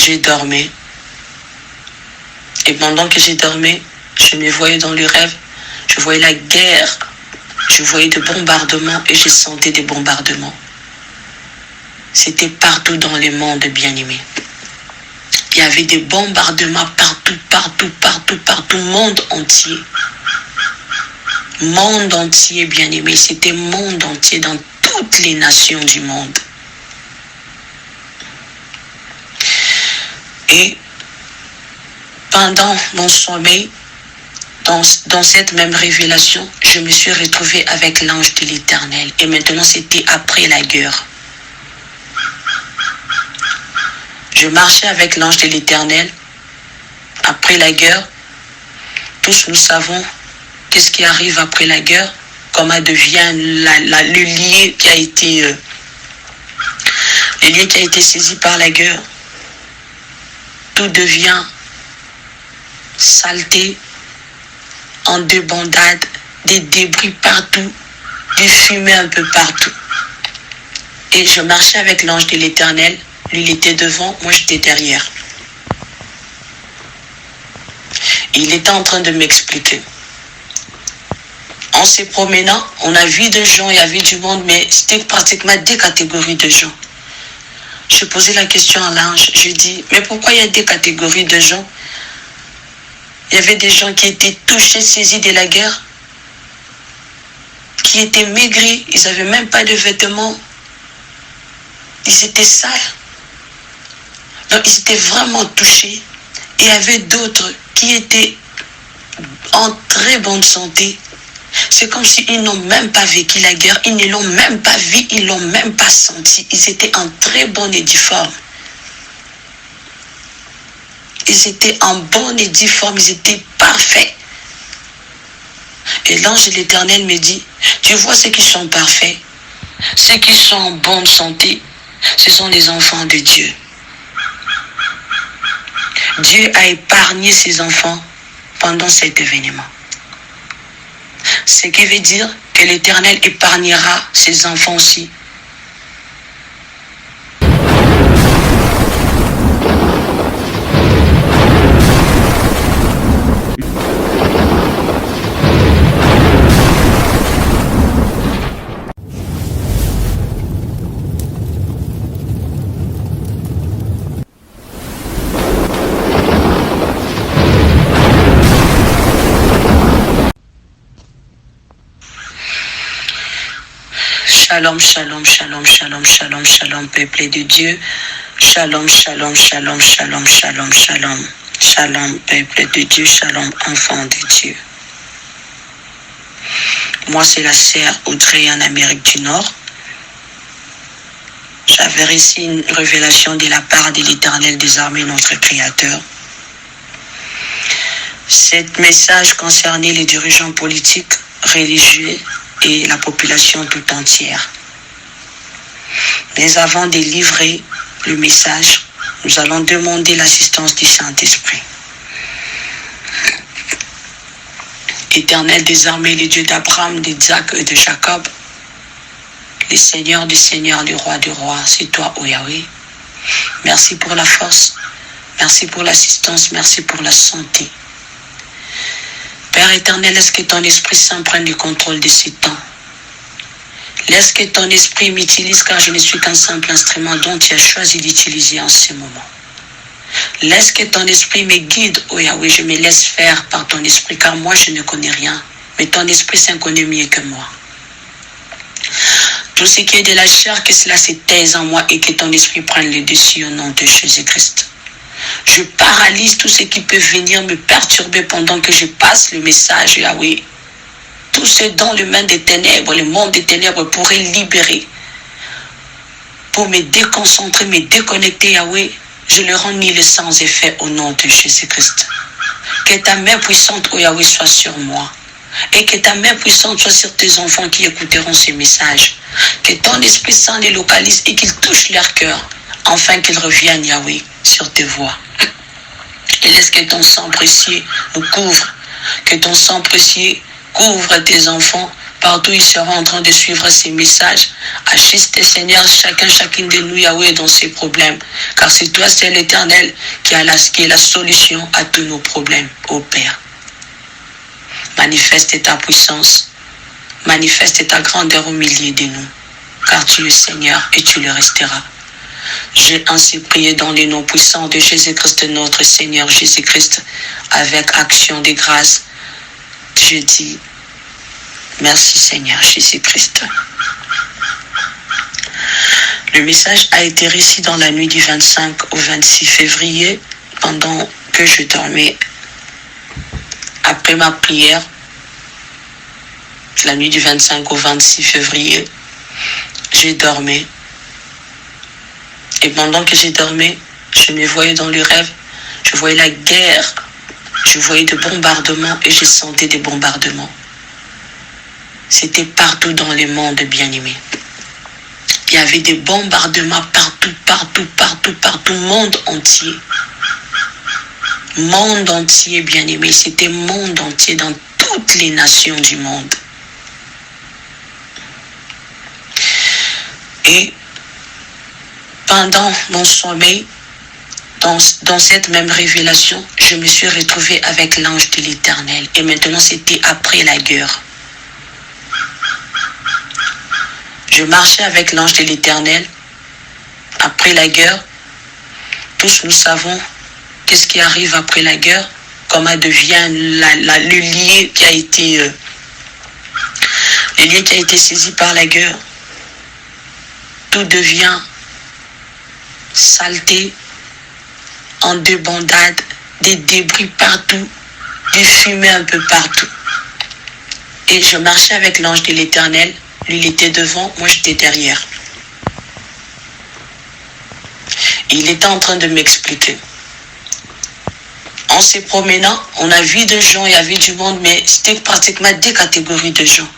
j'ai dormi. Et pendant que j'ai dormi, je me voyais dans le rêve, je voyais la guerre, je voyais des bombardements et je sentais des bombardements. C'était partout dans le monde, bien-aimé. Il y avait des bombardements partout, monde entier. Monde entier, bien-aimé, c'était monde entier dans toutes les nations du monde. Et pendant mon sommeil, dans cette même révélation, je me suis retrouvée avec l'ange de l'Éternel. Et maintenant, c'était après la guerre. Je marchais avec l'ange de l'Éternel. Après la guerre, tous nous savons qu'est-ce qui arrive après la guerre, comment devient le lien qui a été saisi par la guerre. Tout devient saleté, en débandade, des débris partout, des fumées un peu partout. Et je marchais avec l'ange de l'Éternel. Lui, il était devant, moi j'étais derrière. Et il était en train de m'expliquer. En se promenant, on a vu des gens, il y avait du monde, mais c'était pratiquement des catégories de gens. Je posais la question à l'ange, je dis, mais pourquoi il y a des catégories de gens? Il y avait des gens qui étaient touchés, saisis de la guerre, qui étaient maigris, ils n'avaient même pas de vêtements, ils étaient sales. Donc ils étaient vraiment touchés. Et il y avait d'autres qui étaient en très bonne santé. C'est comme s'ils n'ont même pas vécu la guerre, ils ne l'ont même pas vu, ils ne l'ont même pas senti. Ils étaient en très bonne et due forme. Ils étaient en bonne et due forme, ils étaient parfaits. Et l'ange de l'Éternel me dit, tu vois ceux qui sont parfaits, ceux qui sont en bonne santé, ce sont les enfants de Dieu. Dieu a épargné ses enfants pendant cet événement. Ce qui veut dire que l'Éternel épargnera ses enfants aussi. Shalom, shalom, shalom, shalom, shalom, shalom, peuple de Dieu. Shalom, shalom, shalom, shalom, shalom, shalom. Shalom, peuple de Dieu, shalom, enfant de Dieu. Moi, c'est la sœur Audrey en Amérique du Nord. J'avais reçu une révélation de la part de l'Éternel des armées, notre Créateur. Cet message concernait les dirigeants politiques, religieux et la population tout entière. Mais avant de livrer le message, nous allons demander l'assistance du Saint-Esprit. Éternel des armées, le Dieu d'Abraham, d'Isaac et de Jacob, le Seigneur du Seigneur, le Roi du Roi, c'est toi, ô Yahweh. Merci pour la force, merci pour l'assistance, merci pour la santé. Père éternel, laisse que ton Esprit Saint prenne le contrôle de ce temps. Laisse que ton Esprit m'utilise, car je ne suis qu'un simple instrument dont tu as choisi d'utiliser en ce moment. Laisse que ton Esprit me guide, ô Yahweh, je me laisse faire par ton Esprit, car moi je ne connais rien, mais ton Esprit Saint connaît mieux que moi. Tout ce qui est de la chair, que cela se taise en moi et que ton Esprit prenne le dessus au nom de Jésus-Christ. Je paralyse tout ce qui peut venir me perturber pendant que je passe le message, Yahweh. Tout ce dont le monde des ténèbres, le monde des ténèbres pourrait libérer. Pour me déconcentrer, me déconnecter, Yahweh, je le rends nul sans effet au nom de Jésus-Christ. Que ta main puissante, ô Yahweh, soit sur moi. Et que ta main puissante soit sur tes enfants qui écouteront ce message. Que ton Esprit Saint les localise et qu'il touche leur cœur, afin qu'ils reviennent, Yahweh, sur tes voies. Et laisse que ton sang précieux nous couvre. Que ton sang précieux couvre tes enfants, partout ils seront en train de suivre ces messages. Assiste Seigneur, chacune de nous, Yahweh, dans ses problèmes. Car c'est toi, c'est l'Éternel qui est la solution à tous nos problèmes, ô Père. Manifeste ta puissance, manifeste ta grandeur au milieu de nous. Car tu es Seigneur et tu le resteras. J'ai ainsi prié dans les noms puissants de Jésus-Christ, notre Seigneur Jésus-Christ, avec action de grâce. Je dis merci Seigneur Jésus-Christ. Le message a été récit dans la nuit du 25 au 26 février, pendant que je dormais. Après ma prière, la nuit du 25 au 26 février, j'ai dormi. Et pendant que j'ai dormi, je me voyais dans le rêve, je voyais la guerre, je voyais des bombardements et je sentais des bombardements. C'était partout dans le monde, bien-aimé. Il y avait des bombardements partout, monde entier. Monde entier, bien-aimé, c'était monde entier dans toutes les nations du monde. Et pendant mon sommeil, dans cette même révélation, je me suis retrouvée avec l'ange de l'Éternel. Et maintenant, c'était après la guerre. Je marchais avec l'ange de l'Éternel. Après la guerre, tous nous savons qu'est-ce qui arrive après la guerre, comment devient le lien qui a été saisi par la guerre. Tout devient saleté, en débandade, des débris partout, des fumées un peu partout. Et je marchais avec l'ange de l'Éternel. Lui, il était devant, moi j'étais derrière. Et il était en train de m'expliquer. En se promenant, on a vu des gens, il y avait du monde, mais c'était pratiquement des catégories de gens.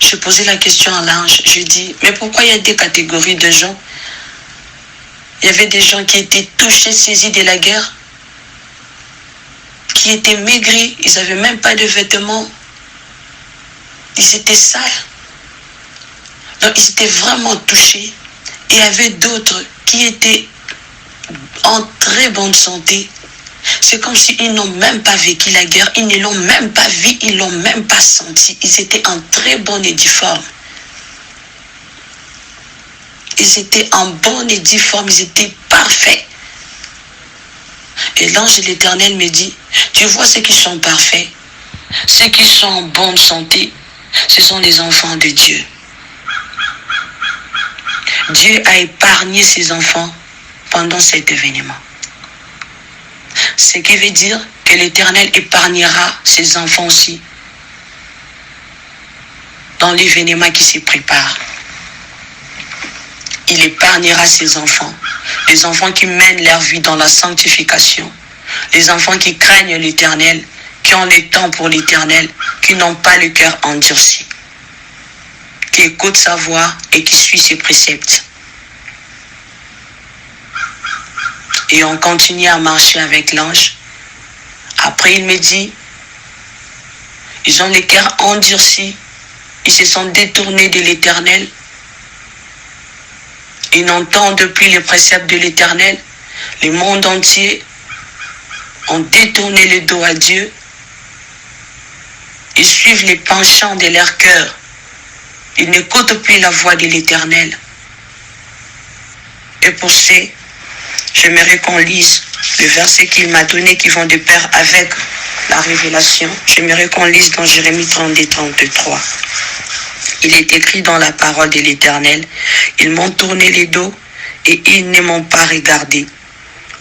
Je posais la question à l'ange, je dis, mais pourquoi il y a des catégories de gens? Il y avait des gens qui étaient touchés, saisis de la guerre, qui étaient maigris, ils n'avaient même pas de vêtements, ils étaient sales. Donc ils étaient vraiment touchés. Et il y avait d'autres qui étaient en très bonne santé. C'est comme s'ils n'ont même pas vécu la guerre, ils ne l'ont même pas vu, ils ne l'ont même pas senti. Ils étaient en très bonne et due forme. Ils étaient en bonne et due forme, ils étaient parfaits. Et l'ange de l'Éternel me dit, tu vois ceux qui sont parfaits, ceux qui sont en bonne santé, ce sont les enfants de Dieu. Dieu a épargné ses enfants pendant cet événement. Ce qui veut dire que l'Éternel épargnera ses enfants aussi dans l'événement qui se prépare. Il épargnera ses enfants, les enfants qui mènent leur vie dans la sanctification, les enfants qui craignent l'Éternel, qui ont le temps pour l'Éternel, qui n'ont pas le cœur endurci, qui écoutent sa voix et qui suivent ses préceptes. Et on continue à marcher avec l'ange. Après, il me dit, ils ont le cœur endurci, ils se sont détournés de l'Éternel. Ils n'entendent plus les préceptes de l'Éternel. Le monde entier ont détourné le dos à Dieu. Ils suivent les penchants de leur cœur. Ils n'écoutent plus la voix de l'Éternel. Et pour ça, j'aimerais qu'on lise le verset qu'il m'a donné qui vont de pair avec la révélation. J'aimerais qu'on lise dans Jérémie 32-33. Il est écrit dans la parole de l'Éternel, ils m'ont tourné les dos et ils ne m'ont pas regardé.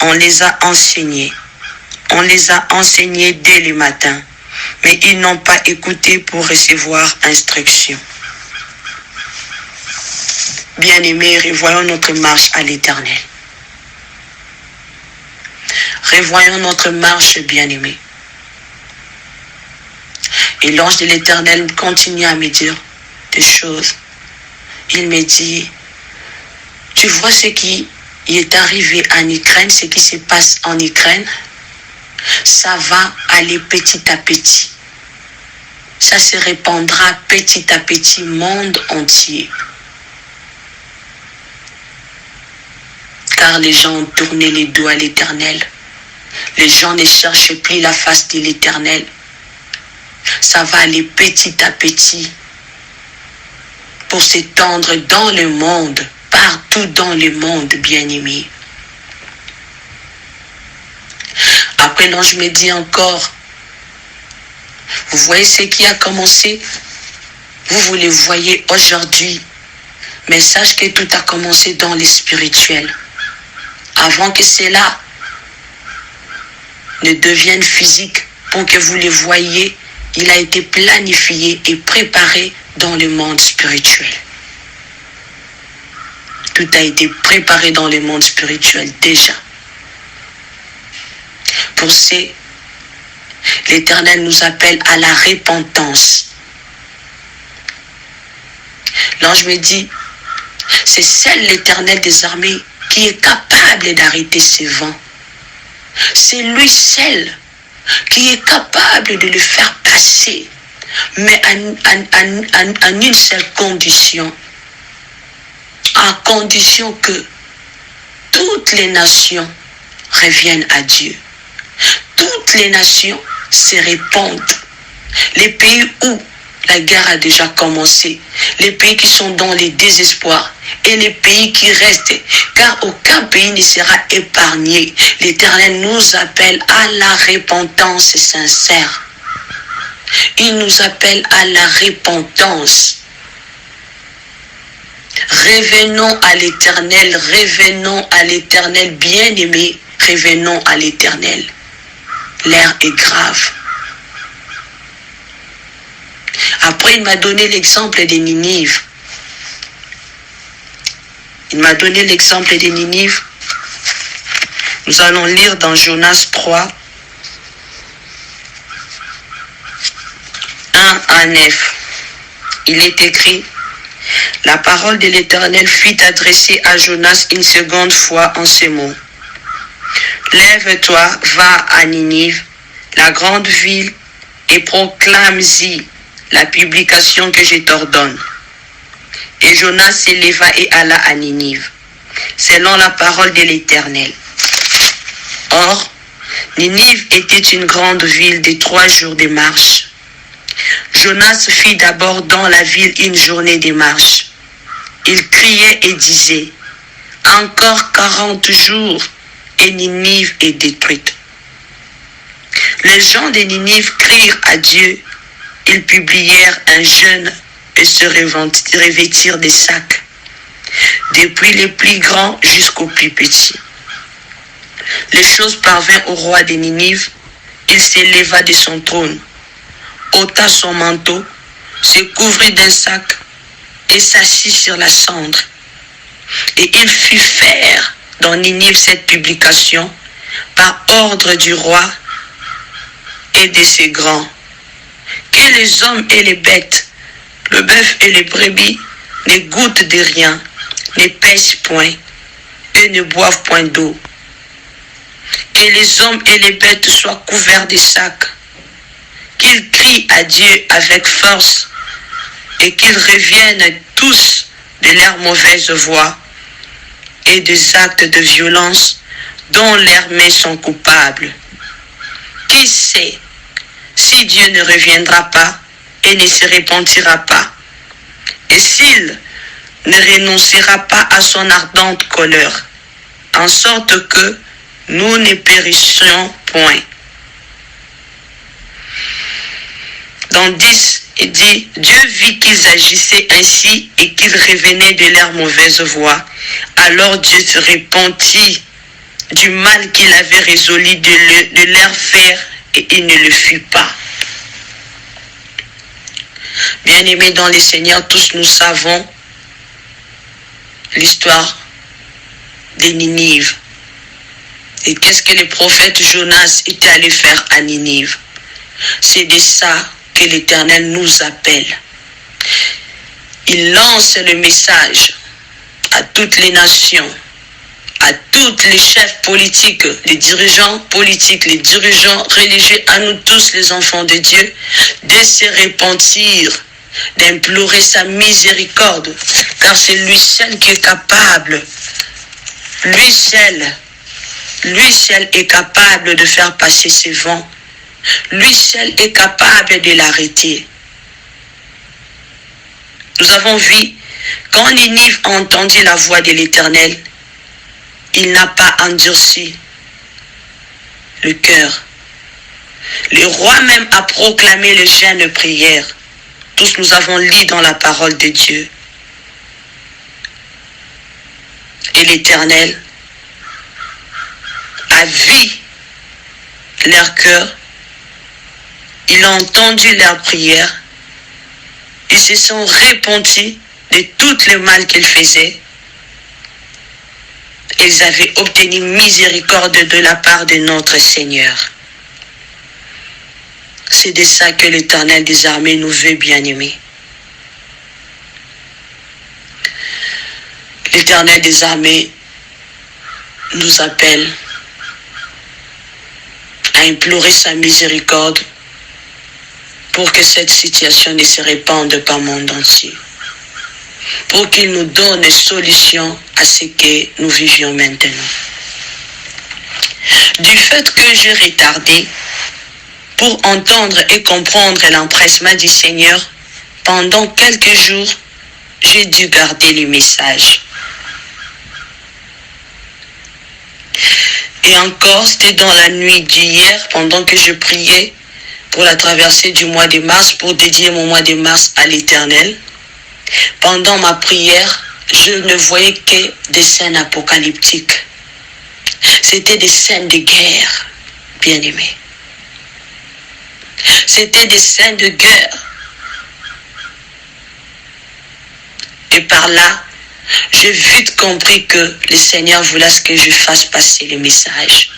On les a enseignés. On les a enseignés dès le matin, mais ils n'ont pas écouté pour recevoir instruction. Bien-aimés, revoyons notre marche à l'Éternel. Revoyons notre marche, bien-aimés. Et l'ange de l'Éternel continue à me dire des choses. Il me dit, tu vois ce qui est arrivé en Ukraine, ce qui se passe en Ukraine, ça va aller petit à petit. ça se répandra petit à petit, monde entier. Car les gens ont tourné les dos à l'Éternel. Les gens ne cherchent plus la face de l'Éternel. Ça va aller petit à petit pour s'étendre dans le monde, partout dans le monde, bien-aimé. Après, l'ange me dit encore, vous voyez ce qui a commencé? Vous le voyez aujourd'hui. Mais sache que tout a commencé dans le spirituel. Avant que cela ne devienne physique, pour que vous le voyiez, il a été planifié et préparé dans le monde spirituel. Tout a été préparé dans le monde spirituel déjà. Pour ce, l'Éternel nous appelle à la repentance. L'ange me dit, c'est seul l'Éternel des armées qui est capable d'arrêter ces vents. C'est lui seul qui est capable de le faire passer, mais en une seule condition, à condition que toutes les nations reviennent à Dieu. Toutes les nations se répandent. Les pays où la guerre a déjà commencé, les pays qui sont dans le désespoir et les pays qui restent, car aucun pays ne sera épargné. L'Éternel nous appelle à la repentance sincère. Il nous appelle à la repentance. Revenons à l'Éternel, bien-aimé, revenons à l'Éternel. L'air est grave. Après, il m'a donné l'exemple de Ninive. Il m'a donné l'exemple de Ninive. Nous allons lire dans Jonas 3, 1 à 9. Il est écrit, la parole de l'Éternel fut adressée à Jonas une seconde fois en ces mots. Lève-toi, va à Ninive, la grande ville, et proclame-y la publication que je t'ordonne. Et Jonas s'éleva et alla à Ninive, selon la parole de l'Éternel. Or, Ninive était une grande ville de 3 jours de marche. Jonas fit d'abord dans la ville une journée de marche. Il criait et disait, encore 40 jours et Ninive est détruite. Les gens de Ninive crient à Dieu. Ils publièrent un jeûne et se revêtirent des sacs, depuis les plus grands jusqu'aux plus petits. Les choses parvinrent au roi de Ninive. Il s'éleva de son trône, ôta son manteau, se couvrit d'un sac et s'assit sur la cendre. Et il fit faire dans Ninive cette publication par ordre du roi et de ses grands. Que les hommes et les bêtes, le bœuf et les brebis, ne goûtent de rien, ne pêchent point, et ne boivent point d'eau. Que les hommes et les bêtes soient couverts de sacs, qu'ils crient à Dieu avec force, et qu'ils reviennent tous de leurs mauvaises voies et des actes de violence dont leurs mains sont coupables. Qui sait si Dieu ne reviendra pas et ne se repentira pas, et s'il ne renoncera pas à son ardente colère, en sorte que nous ne périssions point. Dans 10, il dit, Dieu vit qu'ils agissaient ainsi et qu'ils revenaient de leur mauvaise voie. Alors Dieu se repentit du mal qu'il avait résolu de leur faire et il ne le fit pas. Bien-aimés dans le Seigneur, tous nous savons l'histoire de Ninive. Et qu'est-ce que le prophète Jonas était allé faire à Ninive? C'est de ça que l'Éternel nous appelle. Il lance le message à toutes les nations, à tous les chefs politiques, les dirigeants politiques, les dirigeants religieux, à nous tous les enfants de Dieu, de se repentir, d'implorer sa miséricorde, car c'est lui seul qui est capable, lui seul est capable de faire passer ces vents, lui seul est capable de l'arrêter. Nous avons vu, quand Ninive a entendu la voix de l'Éternel, il n'a pas endurci le cœur. Le roi même a proclamé le jeûne de prière. Tous nous avons lu dans la parole de Dieu. Et l'Éternel a vu leur cœur. Il a entendu leur prière. Ils se sont repentis de tout le mal qu'ils faisaient. Ils avaient obtenu miséricorde de la part de notre Seigneur. C'est de ça que l'Éternel des armées nous veut, bien-aimés. L'Éternel des armées nous appelle à implorer sa miséricorde pour que cette situation ne se répande pas au monde entier. Pour qu'il nous donne une solution à ce que nous vivions maintenant. Du fait que j'ai retardé pour entendre et comprendre l'empressement du Seigneur, pendant quelques jours, j'ai dû garder le message. Et encore, c'était dans la nuit d'hier, pendant que je priais pour la traversée du mois de mars, pour dédier mon mois de mars à l'Éternel. Pendant ma prière, je ne voyais que des scènes apocalyptiques. C'était des scènes de guerre, bien-aimés. C'était des scènes de guerre. Et par là, j'ai vite compris que le Seigneur voulait que je fasse passer le message.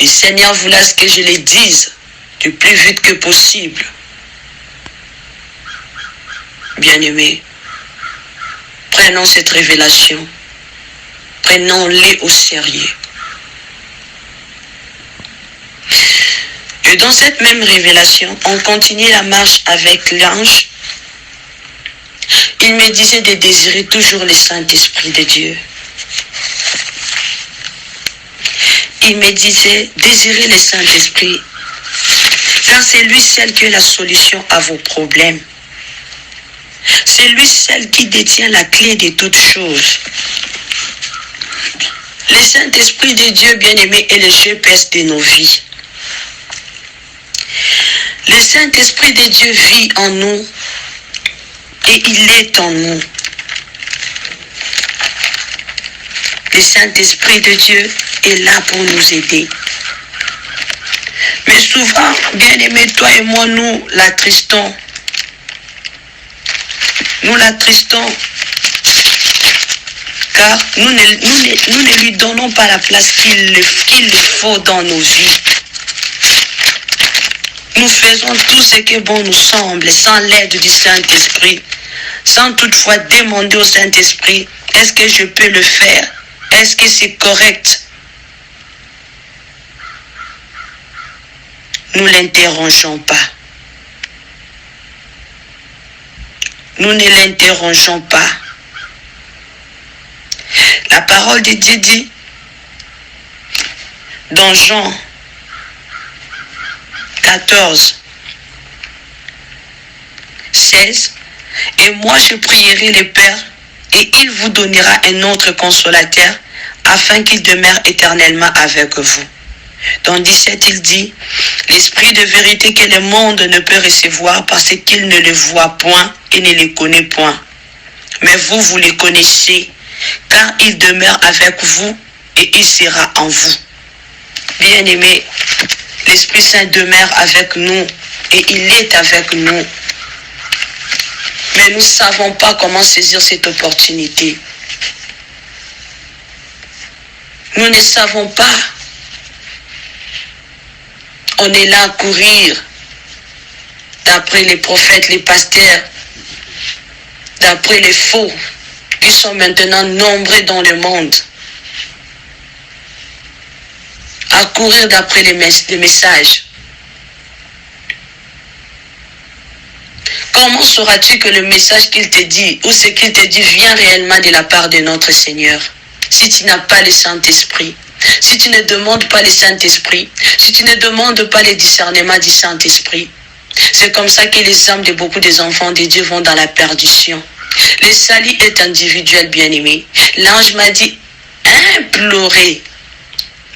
Le Seigneur voulait que je le dise le plus vite que possible. Bien-aimés, prenons cette révélation, prenons-les au sérieux. Et dans cette même révélation, on continue la marche avec l'ange. Il me disait de désirer toujours le Saint-Esprit de Dieu. Il me disait, désirez le Saint-Esprit, car c'est lui seul qui est la solution à vos problèmes. C'est lui seul qui détient la clé de toutes choses. Le Saint-Esprit de Dieu bien-aimé est le GPS de nos vies. Le Saint-Esprit de Dieu vit en nous et il est en nous. Le Saint-Esprit de Dieu est là pour nous aider. Mais souvent, bien-aimé, toi et moi, nous l'attristons. Nous l'attristons car nous ne lui donnons pas la place qu'il faut dans nos vies. Nous faisons tout ce que bon nous semble sans l'aide du Saint-Esprit, sans toutefois demander au Saint-Esprit, est-ce que je peux le faire? Est-ce que c'est correct? Nous ne l'interrogeons pas. Nous ne l'interrogeons pas. La parole de Dieu dit dans Jean 14, 16, et moi je prierai le Père et il vous donnera un autre consolateur afin qu'il demeure éternellement avec vous. Dans 17, il dit, l'esprit de vérité que le monde ne peut recevoir parce qu'il ne le voit point et ne le connaît point. Mais vous, vous le connaissez, car il demeure avec vous et il sera en vous. Bien-aimés, l'Esprit Saint demeure avec nous et il est avec nous. Mais nous ne savons pas comment saisir cette opportunité. Nous ne savons pas. On est là à courir d'après les prophètes, les pasteurs, d'après les faux qui sont maintenant nombreux dans le monde à courir d'après les messages. Comment sauras-tu que le message qu'il te dit ou ce qu'il te dit vient réellement de la part de notre Seigneur si tu n'as pas le Saint-Esprit? Si tu ne demandes pas le Saint-Esprit, si tu ne demandes pas le discernement du Saint-Esprit, c'est comme ça que les âmes de beaucoup des enfants de Dieu vont dans la perdition. Le salut est individuel, bien-aimé. L'ange m'a dit, implorez,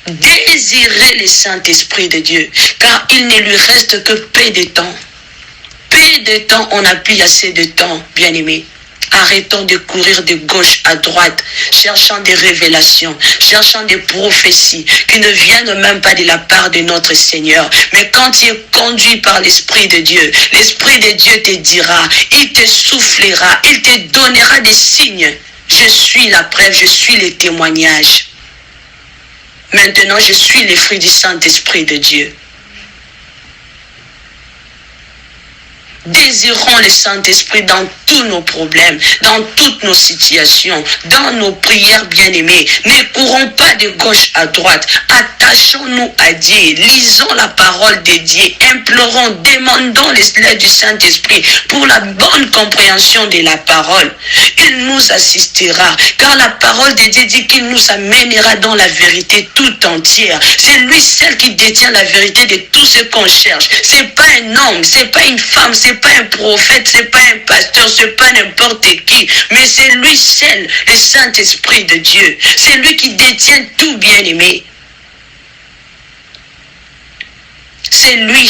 désirez le Saint-Esprit de Dieu, car il ne lui reste que peu de temps. Peu de temps, on n'a plus assez de temps, bien-aimé. Arrêtons de courir de gauche à droite, cherchant des révélations, cherchant des prophéties qui ne viennent même pas de la part de notre Seigneur. Mais quand tu es conduit par l'Esprit de Dieu, l'Esprit de Dieu te dira, il te soufflera, il te donnera des signes. Je suis la preuve, je suis le témoignage. Maintenant, je suis le fruit du Saint-Esprit de Dieu. Désirons le Saint-Esprit dans tous nos problèmes, dans toutes nos situations, dans nos prières bien-aimées. Ne courons pas de gauche à droite. Attachons-nous à Dieu. Lisons la parole de Dieu. Implorons, demandons l'aide du Saint-Esprit pour la bonne compréhension de la parole. Il nous assistera, car la parole de Dieu dit qu'il nous amènera dans la vérité tout entière. C'est lui seul qui détient la vérité de tout ce qu'on cherche. C'est pas un homme, c'est pas une femme, c'est pas un prophète, c'est pas un pasteur, c'est pas n'importe qui, mais c'est lui seul, le Saint-Esprit de Dieu. C'est lui qui détient tout, bien-aimé. C'est lui.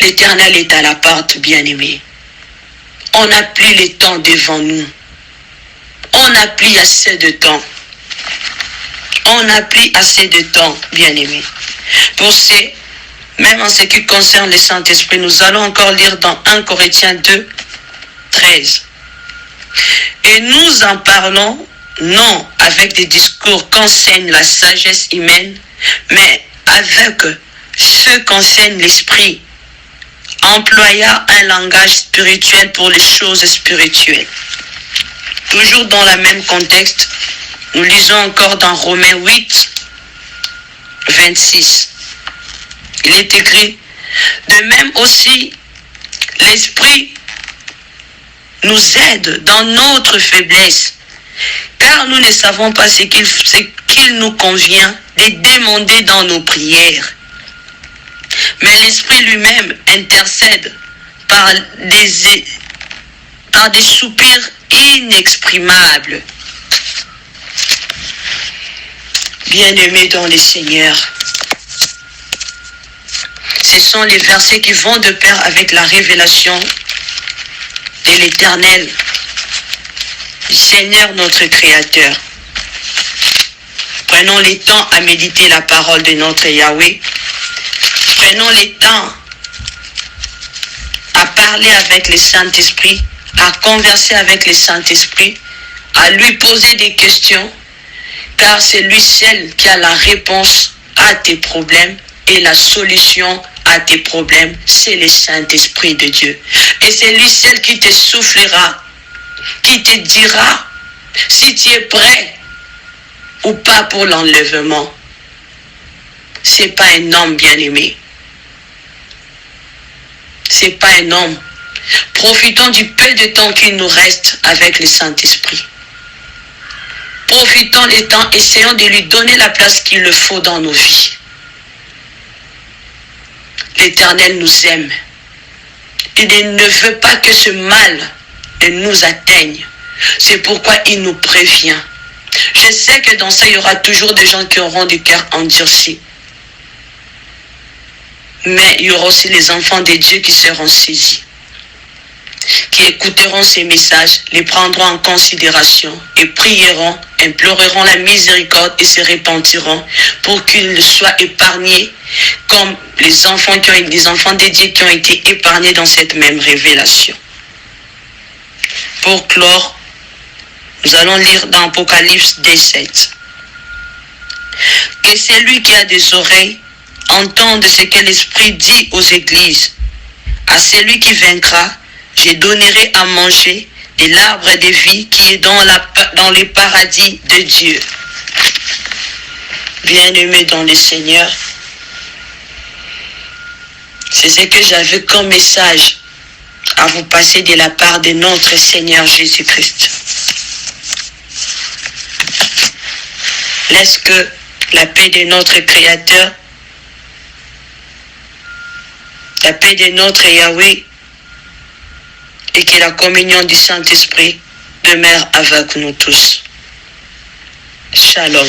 L'Éternel est à la porte, bien-aimé. On n'a plus le temps devant nous. On n'a plus assez de temps. On n'a plus assez de temps, bien-aimé. Pour ces même en ce qui concerne le Saint-Esprit, nous allons encore lire dans 1 Corinthiens 2, 13. Et nous en parlons, non avec des discours qu'enseigne la sagesse humaine, mais avec ceux qu'enseigne l'Esprit, employant un langage spirituel pour les choses spirituelles. Toujours dans le même contexte, nous lisons encore dans Romains 8, 26. Il est écrit, de même aussi, l'Esprit nous aide dans notre faiblesse, car nous ne savons pas ce qu'il nous convient de demander dans nos prières. Mais l'Esprit lui-même intercède par des soupirs inexprimables. Bien-aimés dans le Seigneur, ce sont les versets qui vont de pair avec la révélation de l'Éternel, du Seigneur notre Créateur. Prenons le temps à méditer la parole de notre Yahweh. Prenons le temps à parler avec le Saint-Esprit, à converser avec le Saint-Esprit, à lui poser des questions, car c'est lui seul qui a la réponse à tes problèmes et la solution à tes problèmes, c'est le Saint-Esprit de Dieu. Et c'est lui seul qui te soufflera, qui te dira si tu es prêt ou pas pour l'enlèvement. C'est pas un homme, bien-aimé. C'est pas un homme. Profitons du peu de temps qu'il nous reste avec le Saint-Esprit. Profitons du temps, essayons de lui donner la place qu'il le faut dans nos vies. L'Éternel nous aime. Il ne veut pas que ce mal ne nous atteigne. C'est pourquoi il nous prévient. Je sais que dans ça, il y aura toujours des gens qui auront du cœur endurci. Mais il y aura aussi les enfants de Dieu qui seront saisis, qui écouteront ces messages, les prendront en considération et prieront, imploreront la miséricorde et se repentiront pour qu'ils soient épargnés comme les enfants de Dieu qui ont été épargnés dans cette même révélation. Pour clore, nous allons lire dans Apocalypse 17. Que celui qui a des oreilles entende ce que l'Esprit dit aux églises. À celui qui vaincra, je donnerai à manger et l'arbre de vie qui est dans les paradis de Dieu. Bien-aimés dans le Seigneur, c'est ce que j'avais comme message à vous passer de la part de notre Seigneur Jésus-Christ. Laisse que la paix de notre Créateur, la paix de notre Yahweh et que la communion du Saint-Esprit demeure avec nous tous. Shalom.